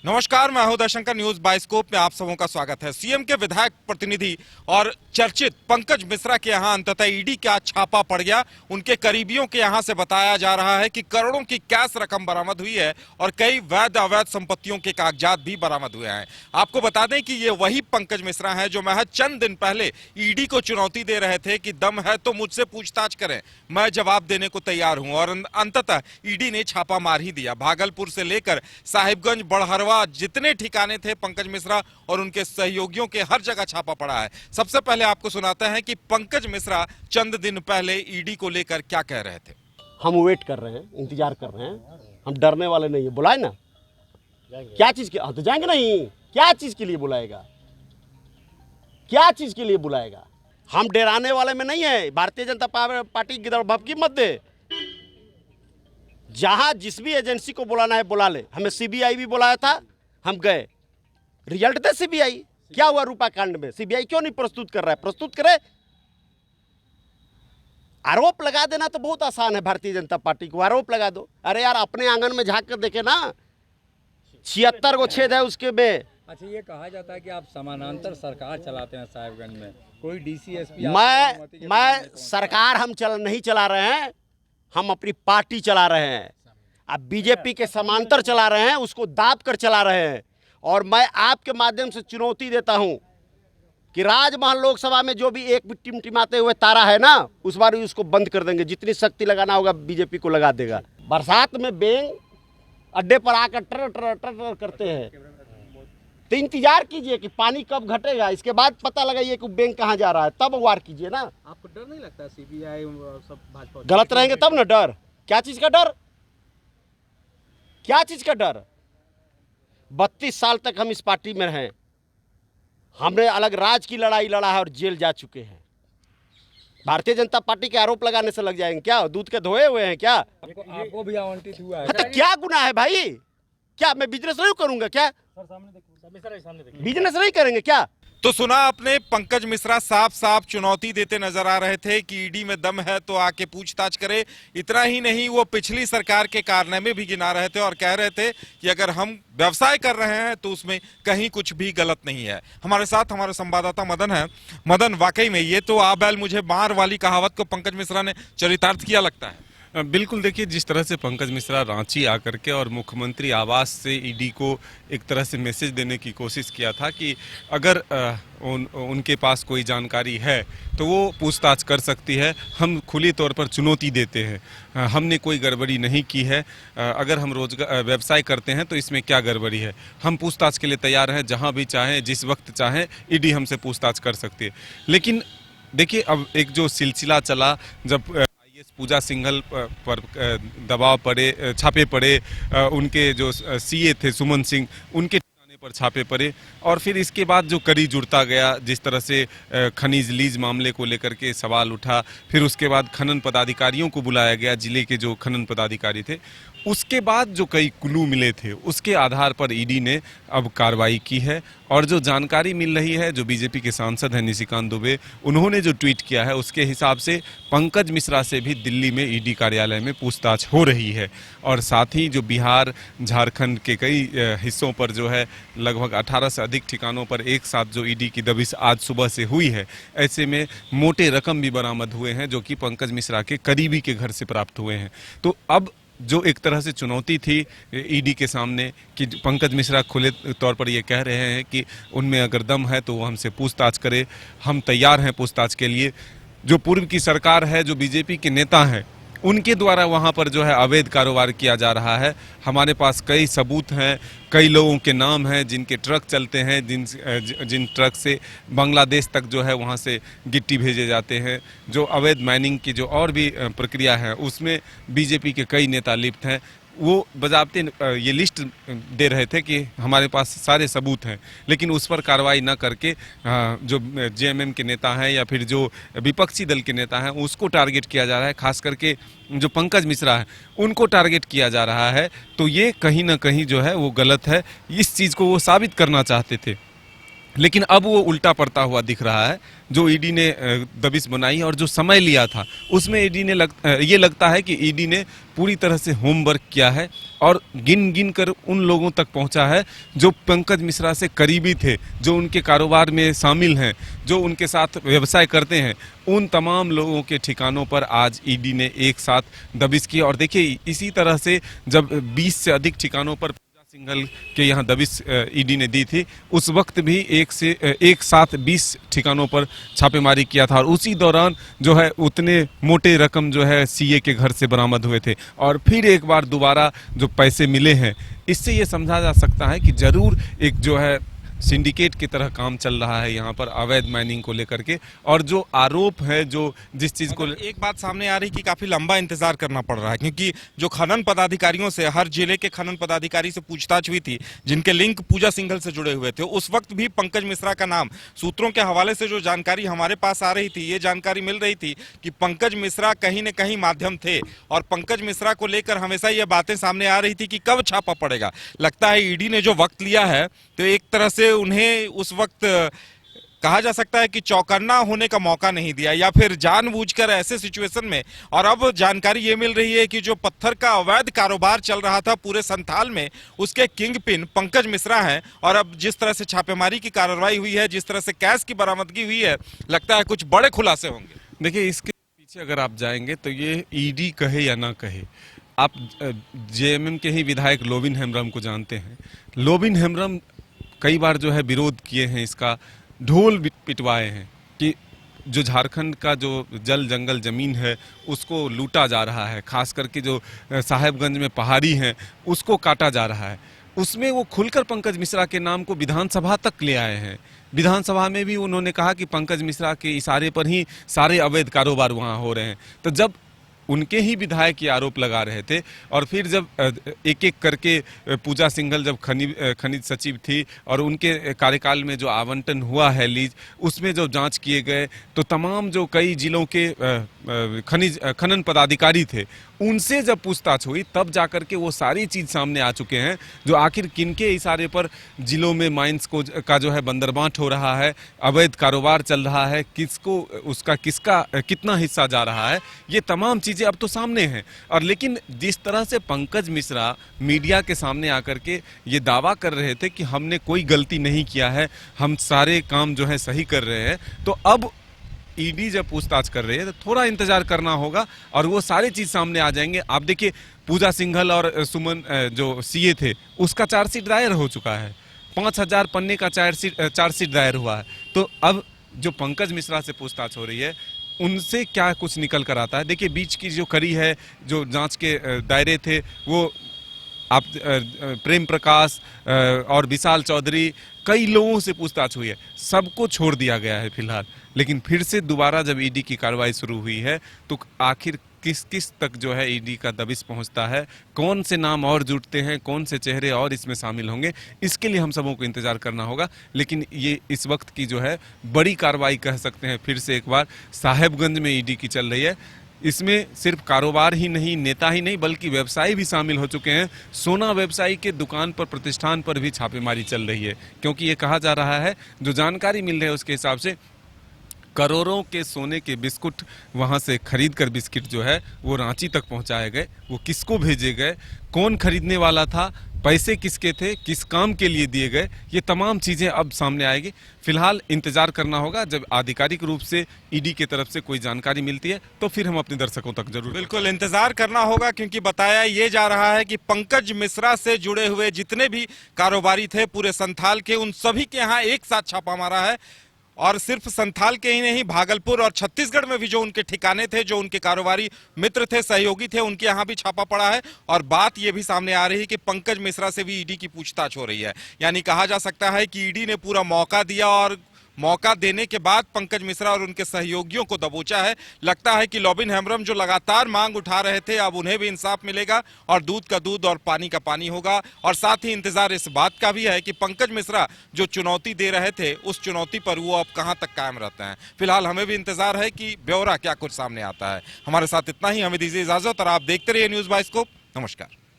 नमस्कार, मैं हूं दर्शंकर। न्यूज बाइस्कोप में आप सबों का स्वागत है। सीएम के विधायक प्रतिनिधि और चर्चित पंकज मिश्रा के यहां अंततः ईडी का छापा पड़ गया। उनके करीबियों के यहां से बताया जा रहा है कि करोड़ों की कैश रकम बरामद हुई है और कई वैध अवैध संपत्तियों के कागजात भी बरामद हुए हैं। आपको बता दें कि ये वही पंकज मिश्रा हैं जो महज चंद दिन पहले ईडी को चुनौती दे रहे थे कि दम है तो मुझसे पूछताछ करें, मैं जवाब देने को तैयार हूं। और अंततः ईडी ने छापा मार ही दिया। भागलपुर से लेकर साहिबगंज, बड़हरवा, जितने ठिकाने थे पंकज मिश्रा और उनके सहयोगियों के, हर जगह छापा पड़ा है। सबसे पहले आपको सुनाते हैं कि पंकज मिश्रा चंद दिन पहले ईडी को लेकर क्या कह रहे थे। हम वेट कर रहे हैं, इंतजार कर रहे हैं, हम डरने वाले नहीं है। बुलाए ना, क्या चीज के? तो जाएंगे नहीं। क्या चीज के लिए बुलाएगा? क्या चीज के लिए बुलाएगा? हम डराने वाले में नहीं है। भारतीय जनता पार्टी गिदड़ भभकी मत दे। जहां जिस भी एजेंसी को बुलाना है बुला ले। हमें सीबीआई भी बुलाया था, हम गए। रिजल्ट दे सीबीआई। क्या हुआ रूपा कांड में? सीबीआई क्यों नहीं प्रस्तुत कर रहा है? प्रस्तुत करे। आरोप लगा देना तो बहुत आसान है। भारतीय जनता पार्टी को आरोप लगा दो। अरे यार, अपने आंगन में झांक कर देखे ना, 76 गो छेद है उसके में। अच्छा, ये कहा जाता है कि आप समानांतर सरकार चलाते हैं साहिबगंज में, कोई डीसीएसपी? मैं सरकार हम नहीं चला रहे हैं, हम अपनी पार्टी चला रहे हैं। अब बीजेपी के समांतर चला रहे हैं, उसको दाब कर चला रहे हैं। और मैं आपके माध्यम से चुनौती देता हूं कि राजमहल लोकसभा में जो भी एक भी टिमटिमाते हुए तारा है ना, उस बार भी उसको बंद कर देंगे। जितनी शक्ति लगाना होगा बीजेपी को लगा देगा। बरसात में बेंग अड्डे पर आकर टर टर टर टर करते हैं, तो इंतजार कीजिए कि पानी कब घटेगा। इसके बाद पता लगाइए कि बेंग कहाँ जा रहा है, तब वार कीजिए ना। आपको डर नहीं लगता सीबीआई सब भाजपा गलत रहेंगे तब ना डर? क्या चीज का डर? क्या चीज का डर? 32 साल तक हम इस पार्टी में रहे। हमने अलग राज की लड़ाई लड़ा है और जेल जा चुके हैं। भारतीय जनता पार्टी के आरोप लगाने से लग जाएंगे क्या? दूध के धोए हुए हैं क्या? आपको भी आवंटित हुआ है? तो क्या गुनाह है भाई? क्या मैं बिजनेस नहीं करूंगा क्या? बिजनेस नहीं करेंगे क्या? तो सुना आपने, पंकज मिश्रा साफ साफ चुनौती देते नजर आ रहे थे कि ईडी में दम है तो आके पूछताछ करे। इतना ही नहीं, वो पिछली सरकार के कारनामे भी गिना रहे थे और कह रहे थे कि अगर हम व्यवसाय कर रहे हैं तो उसमें कहीं कुछ भी गलत नहीं है। हमारे साथ हमारे संवाददाता मदन है। मदन, वाकई में ये तो आ बैल मुझे मार वाली कहावत को पंकज मिश्रा ने चरितार्थ किया लगता है। बिल्कुल, देखिए, जिस तरह से पंकज मिश्रा रांची आकर के और मुख्यमंत्री आवास से ईडी को एक तरह से मैसेज देने की कोशिश किया था कि अगर उनके पास कोई जानकारी है तो वो पूछताछ कर सकती है, हम खुली तौर पर चुनौती देते हैं, हमने कोई गड़बड़ी नहीं की है, अगर हम रोजगार व्यवसाय करते हैं तो इसमें क्या गड़बड़ी है, हम पूछताछ के लिए तैयार हैं, जहां भी चाहें, जिस वक्त चाहें ईडी हमसे पूछताछ कर सकती है। लेकिन देखिए, अब एक जो सिलसिला चला, जब पूजा सिंघल पर दबाव पड़े, छापे पड़े, उनके जो सीए थे सुमन सिंह, उनके ठिकाने पर छापे पड़े, और फिर इसके बाद जो कड़ी जुड़ता गया, जिस तरह से खनिज लीज मामले को लेकर के सवाल उठा, फिर उसके बाद खनन पदाधिकारियों को बुलाया गया, जिले के जो खनन पदाधिकारी थे, उसके बाद जो कई क्लू मिले थे उसके आधार पर ईडी ने अब कार्रवाई की है। और जो जानकारी मिल रही है, जो बीजेपी के सांसद हैं निशिकांत दुबे, उन्होंने जो ट्वीट किया है उसके हिसाब से पंकज मिश्रा से भी दिल्ली में ईडी कार्यालय में पूछताछ हो रही है। और साथ ही जो बिहार, झारखंड के कई हिस्सों पर जो है लगभग 18 से अधिक ठिकानों पर एक साथ जो ईडी की दबिश आज सुबह से हुई है, ऐसे में मोटे रकम भी बरामद हुए हैं जो कि पंकज मिश्रा के करीबी के घर से प्राप्त हुए हैं। तो अब जो एक तरह से चुनौती थी ईडी के सामने कि पंकज मिश्रा खुले तौर पर ये कह रहे हैं कि उनमें अगर दम है तो वो हमसे पूछताछ करे, हम तैयार हैं पूछताछ के लिए। जो पूर्व की सरकार है, जो बीजेपी के नेता हैं, उनके द्वारा वहाँ पर जो है अवैध कारोबार किया जा रहा है। हमारे पास कई सबूत हैं, कई लोगों के नाम हैं जिनके ट्रक चलते हैं, जिन ट्रक से बांग्लादेश तक जो है वहाँ से गिट्टी भेजे जाते हैं। जो अवैध माइनिंग की जो और भी प्रक्रिया है उसमें बीजेपी के कई नेता लिप्त हैं। वो बजाबते ये लिस्ट दे रहे थे कि हमारे पास सारे सबूत हैं, लेकिन उस पर कार्रवाई न करके जो जेएमएम के नेता हैं या फिर जो विपक्षी दल के नेता हैं उसको टारगेट किया जा रहा है। खास करके जो पंकज मिश्रा है उनको टारगेट किया जा रहा है। तो ये कहीं ना कहीं जो है वो गलत है। इस चीज़ को वो साबित करना चाहते थे, लेकिन अब वो उल्टा पड़ता हुआ दिख रहा है। जो ईडी ने दबिश बनाई और जो समय लिया था उसमें ईडी ने ये लगता है कि ईडी ने पूरी तरह से होमवर्क किया है। और गिन गिन कर उन लोगों तक पहुंचा है जो पंकज मिश्रा से करीबी थे, जो उनके कारोबार में शामिल हैं, जो उनके साथ व्यवसाय करते हैं। उन तमाम लोगों के ठिकानों पर आज ईडी ने एक साथ दबिश की। और देखिए, इसी तरह से जब 20 से अधिक ठिकानों पर सिंघल के यहाँ दबिश ईडी ने दी थी, उस वक्त भी एक साथ 20 ठिकानों पर छापेमारी किया था। और उसी दौरान जो है उतने मोटे रकम जो है सीए के घर से बरामद हुए थे। और फिर एक बार दोबारा जो पैसे मिले हैं, इससे ये समझा जा सकता है कि जरूर एक जो है सिंडिकेट की तरह काम चल रहा है यहाँ पर अवैध माइनिंग को लेकर के। और जो आरोप है, जो जिस चीज को एक बात सामने आ रही कि काफी लंबा इंतजार करना पड़ रहा है, क्योंकि जो खनन पदाधिकारियों से, हर जिले के खनन पदाधिकारी से पूछताछ हुई थी जिनके लिंक पूजा सिंघल से जुड़े हुए थे, उस वक्त भी पंकज मिश्रा का नाम, सूत्रों के हवाले से जो जानकारी हमारे पास आ रही थी, ये जानकारी मिल रही थी कि पंकज मिश्रा कहीं न कहीं माध्यम थे। और पंकज मिश्रा को लेकर हमेशा ये बातें सामने आ रही थी कि कब छापा पड़ेगा। लगता है ईडी ने जो वक्त लिया है, तो एक तरह से उन्हें उस वक्त कहा जा सकता है कि चौकन्ना होने का मौका नहीं दिया, या फिर जानबूझकर ऐसे सिचुएशन में। और अब जानकारी ये मिल रही है कि जो पत्थर का अवैध कारोबार चल रहा था पूरे संथाल में, उसके किंग पिन पंकज मिश्रा हैं। और अब जिस तरह से छापेमारी की कार्रवाई हुई है, जिस तरह से कैश की बरामदगी हुई है, लगता है कुछ बड़े खुलासे होंगे। देखिए, इसके पीछे अगर आप जाएंगे तो ये ईडी कहे या ना कहे, आप जेएमएम के ही विधायक लोबिन हेम्ब्रम को जानते हैं। लोबिन हेम्ब्रम कई बार जो है विरोध किए हैं, इसका ढोल पिटवाए हैं कि जो झारखंड का जो जल जंगल जमीन है उसको लूटा जा रहा है, खास करके जो साहेबगंज में पहाड़ी है उसको काटा जा रहा है। उसमें वो खुलकर पंकज मिश्रा के नाम को विधानसभा तक ले आए हैं। विधानसभा में भी उन्होंने कहा कि पंकज मिश्रा के इशारे पर ही सारे अवैध कारोबार वहाँ हो रहे हैं। तो जब उनके ही विधायक ये आरोप लगा रहे थे, और फिर जब एक एक करके पूजा सिंघल जब खनिज सचिव थी और उनके कार्यकाल में जो आवंटन हुआ है लीज, उसमें जो जांच किए गए, तो तमाम जो कई जिलों के खनन पदाधिकारी थे, उनसे जब पूछताछ हुई तब जाकर के वो सारी चीज सामने आ चुके हैं, जो आखिर किनके इशारे पर जिलों में माइंस का जो है बंदरबांट हो रहा है, अवैध कारोबार चल रहा है, किसका कितना हिस्सा जा रहा है, ये तमाम चीजें अब तो सामने हैं। और लेकिन जिस तरह से पंकज मिश्रा मीडिया के सामने आकर के ये दावा कर रहे थे कि हमने कोई गलती नहीं किया है, हम सारे काम जो है सही कर रहे हैं, तो अब ईडी जब पूछताछ कर रही है तो थोड़ा इंतजार करना होगा और वो सारी चीज सामने आ जाएंगे। आप देखिए, पूजा सिंघल और सुमन जो सीए थे, उसका चार्जशीट दायर हो चुका है, 5000 पन्ने का चार्जशीट दायर हुआ है। तो अब जो पंकज मिश्रा से पूछताछ हो रही है, उनसे क्या कुछ निकल कर आता है। देखिए, बीच की जो कड़ी है, जो जांच के दायरे थे, वो आप प्रेम प्रकाश और विशाल चौधरी, कई लोगों से पूछताछ हुई है, सबको छोड़ दिया गया है फिलहाल। लेकिन फिर से दोबारा जब ईडी की कार्रवाई शुरू हुई है, तो आखिर किस किस तक जो है ईडी का दबिश पहुंचता है, कौन से नाम और जुड़ते हैं, कौन से चेहरे और इसमें शामिल होंगे, इसके लिए हम सबों को इंतजार करना होगा। लेकिन ये इस वक्त की जो है बड़ी कार्रवाई कह सकते हैं, फिर से एक बार साहेबगंज में ईडी की चल रही है। इसमें सिर्फ कारोबार ही नहीं, नेता ही नहीं, बल्कि व्यवसायी भी शामिल हो चुके हैं। सोना व्यवसायी के दुकान पर, प्रतिष्ठान पर भी छापेमारी चल रही है, क्योंकि ये कहा जा रहा है, जो जानकारी मिल रही है उसके हिसाब से, करोड़ों के सोने के बिस्कुट वहां से खरीद कर बिस्किट जो है वो रांची तक पहुंचाए गए। वो किसको भेजे गए, कौन खरीदने वाला था, पैसे किसके थे, किस काम के लिए दिए गए, ये तमाम चीजें अब सामने आएगी। फिलहाल इंतजार करना होगा, जब आधिकारिक रूप से ईडी की तरफ से कोई जानकारी मिलती है तो फिर हम अपने दर्शकों तक जरूर बिल्कुल इंतजार करना होगा, क्योंकि बताया ये जा रहा है कि पंकज मिश्रा से जुड़े हुए जितने भी कारोबारी थे पूरे संथाल के, उन सभी के यहाँ एक साथ छापा मारा है। और सिर्फ संथाल के ही नहीं, भागलपुर और छत्तीसगढ़ में भी जो उनके ठिकाने थे, जो उनके कारोबारी मित्र थे, सहयोगी थे, उनके यहाँ भी छापा पड़ा है। और बात ये भी सामने आ रही है कि पंकज मिश्रा से भी ईडी की पूछताछ हो रही है। यानी कहा जा सकता है कि ईडी ने पूरा मौका दिया, और मौका देने के बाद पंकज मिश्रा और उनके सहयोगियों को दबोचा है। लगता है कि लोबिन हेम्ब्रम जो लगातार मांग उठा रहे थे, अब उन्हें भी इंसाफ मिलेगा, और दूध का दूध और पानी का पानी होगा। और साथ ही इंतजार इस बात का भी है कि पंकज मिश्रा जो चुनौती दे रहे थे, उस चुनौती पर वो अब कहां तक कायम रहते हैं। फिलहाल हमें भी इंतजार है कि ब्यौरा क्या कुछ सामने आता है। हमारे साथ इतना ही, हमें दीजिए इजाजत और आप देखते रहिए न्यूज़ बाइस्कोप। नमस्कार।